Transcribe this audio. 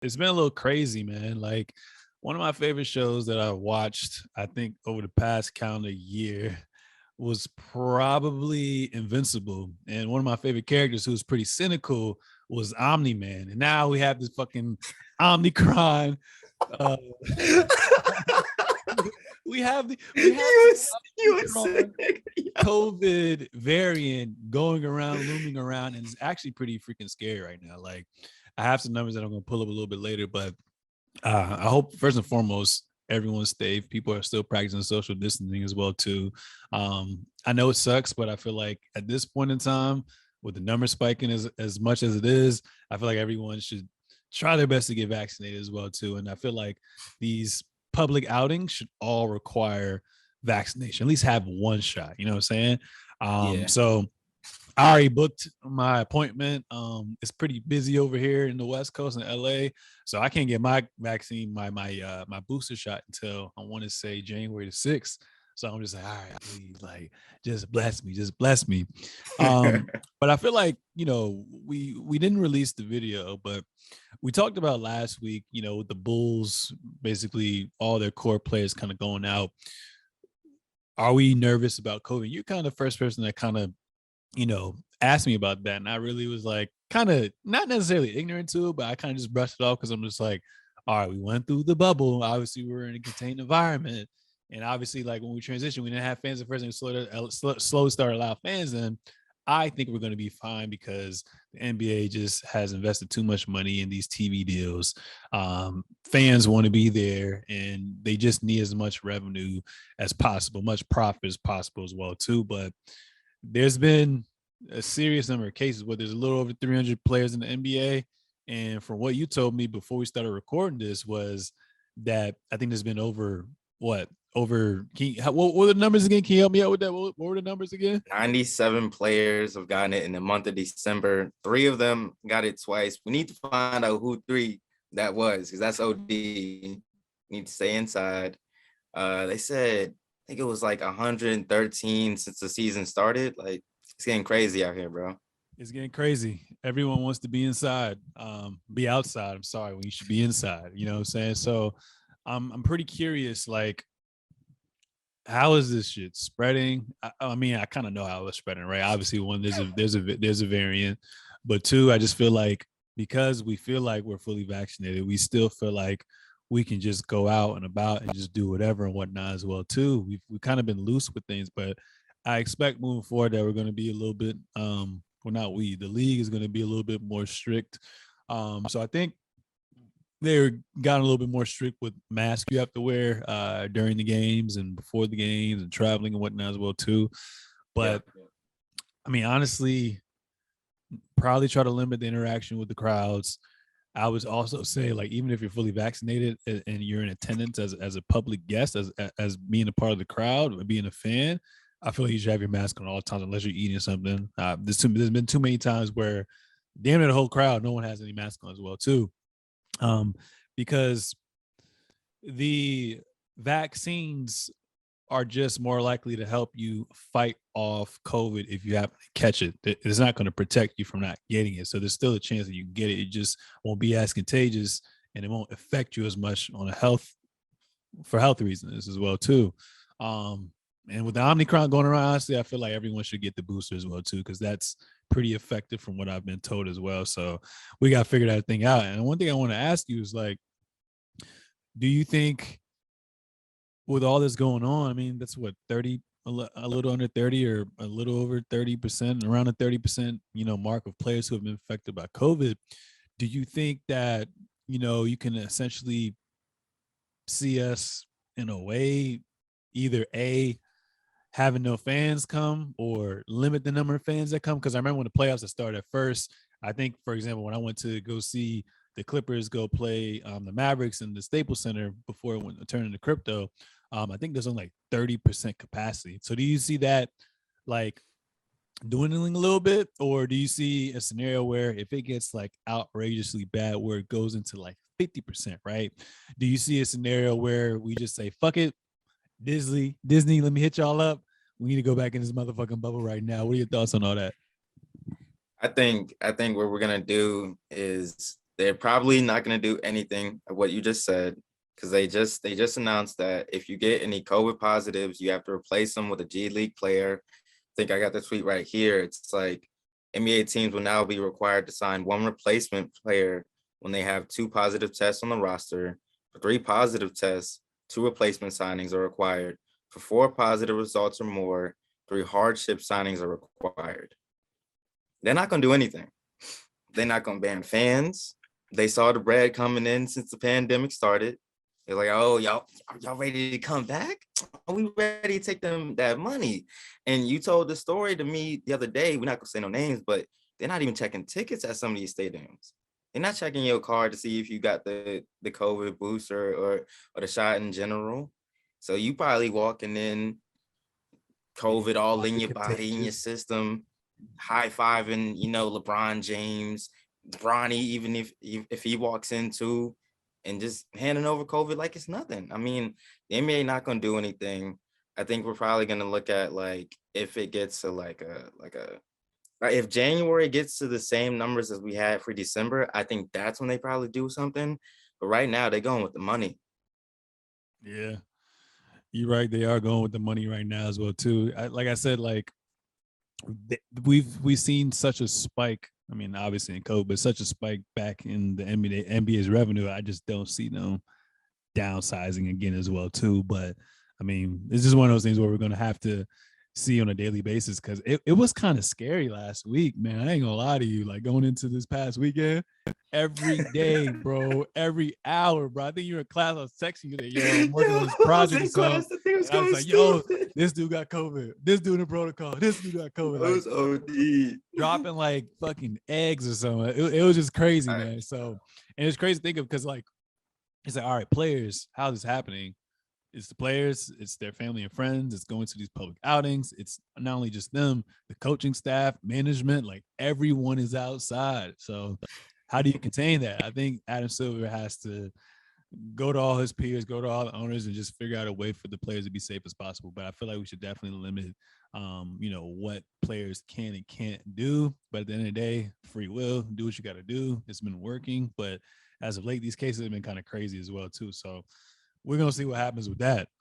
It's been a little crazy, man. Like one of my favorite shows that I watched, I think over the past calendar year was probably Invincible. And one of my favorite characters who was pretty cynical was Omni Man. And now we have this fucking Omnicron. Uh, we have You was Omicron sick. COVID variant going around, looming around, and it's actually pretty freaking scary right now. Like, I have some numbers that I'm going to pull up a little bit later, but I hope first and foremost everyone's safe. People are still practicing social distancing as well too. I know it sucks, but I feel like at this point in time, with the numbers spiking as much as it is, I feel like everyone should try their best to get vaccinated as well too. And I feel like these public outings should all require vaccination, at least have one shot. You know what I'm saying? Yeah. So I already booked my appointment. It's pretty busy over here in the West Coast in LA, so I can't get my vaccine, my booster shot until I want to say January the 6th. So I'm just like, all right, please, like, just bless me. But I feel like we didn't release the video, but we talked about last week, with the Bulls, basically all their core players kind of going out. Are we nervous about COVID? You're kind of the first person that kind of asked me about that. And I really was like, kind of not necessarily ignorant to it, but I kind of just brushed it off because I'm just like, all right, we went through the bubble. Obviously, we were in a contained environment. And obviously, like when we transitioned, we didn't have fans at first, and we slowly started to allow fans in. I think we're going to be fine because the NBA just has invested too much money in these TV deals. Fans want to be there, and they just need as much revenue as possible, much profit as possible as well, too. But there's been a serious number of cases where there's a little over 300 players in the NBA. And from what you told me before we started recording this was that I think there's been over what? What were the numbers again? Can you help me out with that? What were the numbers again? 97 players have gotten it in the month of December. 3 of them got it twice. We need to find out who 3 that was, because that's OD. Need to stay inside. They said, I think it was like 113 since the season started. Like, it's getting crazy out here, bro. It's getting crazy. Everyone wants to be inside, be outside. I'm sorry, when you should be inside. You know what I'm saying? So I'm pretty curious, like, how is this shit spreading? I mean, I kind of know how it's spreading, right? Obviously, one, there's a variant, but two, I just feel like because we feel like we're fully vaccinated, we still feel like we can just go out and about and just do whatever and whatnot as well too. We've kind of been loose with things, but I expect moving forward that we're going to be a little bit, well, not we, the league is going to be a little bit more strict. So I think they got a little bit more strict with masks you have to wear during the games and before the games and traveling and whatnot as well too. But Yeah. I mean, honestly, probably try to limit the interaction with the crowds. I would also say, like, even if you're fully vaccinated and you're in attendance as a public guest, as being a part of the crowd, or being a fan, I feel like you should have your mask on all the time unless you're eating something. There's been too many times where damn near the whole crowd, no one has any mask on as well too. Because the vaccines are just more likely to help you fight off COVID if you happen to catch it. It's not going to protect you from not getting it. So there's still a chance that you can get it. It just won't be as contagious and it won't affect you as much on for health reasons as well too. And with the Omicron going around, honestly, I feel like everyone should get the booster as well too, because that's pretty effective from what I've been told as well. So we got to figure that thing out. And one thing I want to ask you is, like, do you think with all this going on, I mean, that's what, 30, a little under 30 or a little over 30%, around the 30%, mark of players who have been affected by COVID. Do you think that, you can essentially see us in a way, either having no fans come or limit the number of fans that come? Because I remember when the playoffs had started at first, I think, for example, when I went to go see the Clippers go play the Mavericks in the Staples Center before it went to turn into crypto, I think there's only like 30% capacity. So do you see that like dwindling a little bit, or do you see a scenario where if it gets like outrageously bad where it goes into like 50%, right? Do you see a scenario where we just say, fuck it, Disney, let me hit y'all up. We need to go back in this motherfucking bubble right now. What are your thoughts on all that? I think what we're gonna do is They're probably not going to do anything of what you just said, because they just announced that if you get any COVID positives, you have to replace them with a G League player. I think I got the tweet right here. It's like NBA teams will now be required to sign one replacement player when they have 2 positive tests on the roster. For 3 positive tests, 2 replacement signings are required. For 4 positive results or more, 3 hardship signings are required. They're not going to do anything. They're not going to ban fans. They saw the bread coming in since the pandemic started. They're like, oh, y'all ready to come back? Are we ready to take them that money? And you told the story to me the other day. We're not gonna say no names, but they're not even checking tickets at some of these stadiums. They're not checking your card to see if you got the COVID booster or the shot in general. So you probably walking in, COVID all in your body, in your system, high-fiving, LeBron James, Bronny, even if he walks in too, and just handing over COVID like it's nothing. I mean, the NBA not gonna do anything. I think we're probably gonna look at like if it gets to like if January gets to the same numbers as we had for December, I think that's when they probably do something. But right now they're going with the money. Yeah, you're right. They are going with the money right now as well too. Like I said, like we've seen such a spike. I mean, obviously in COVID, but such a spike back in the NBA's revenue. I just don't see them downsizing again as well too. But I mean, it's just one of those things where we're gonna have to see on a daily basis, because it was kind of scary last week, man. I ain't gonna lie to you. Like going into this past weekend, every day, bro, every hour, bro. I think you were in class. I was texting you that, yo, I'm working on this project or something. And I was like, yo, this dude got COVID. This dude in protocol. This dude got COVID. It was OD. Dropping like fucking eggs or something. It was just crazy, man. So, and it's crazy to think of, because like it's like, all right, players, how this happening? It's the players, it's their family and friends, it's going to these public outings. It's not only just them, the coaching staff, management, like everyone is outside. So how do you contain that? I think Adam Silver has to go to all his peers, go to all the owners, and just figure out a way for the players to be safe as possible. But I feel like we should definitely limit what players can and can't do. But at the end of the day, free will, do what you got to do. It's been working, but as of late, these cases have been kind of crazy as well too. So we're gonna see what happens with that.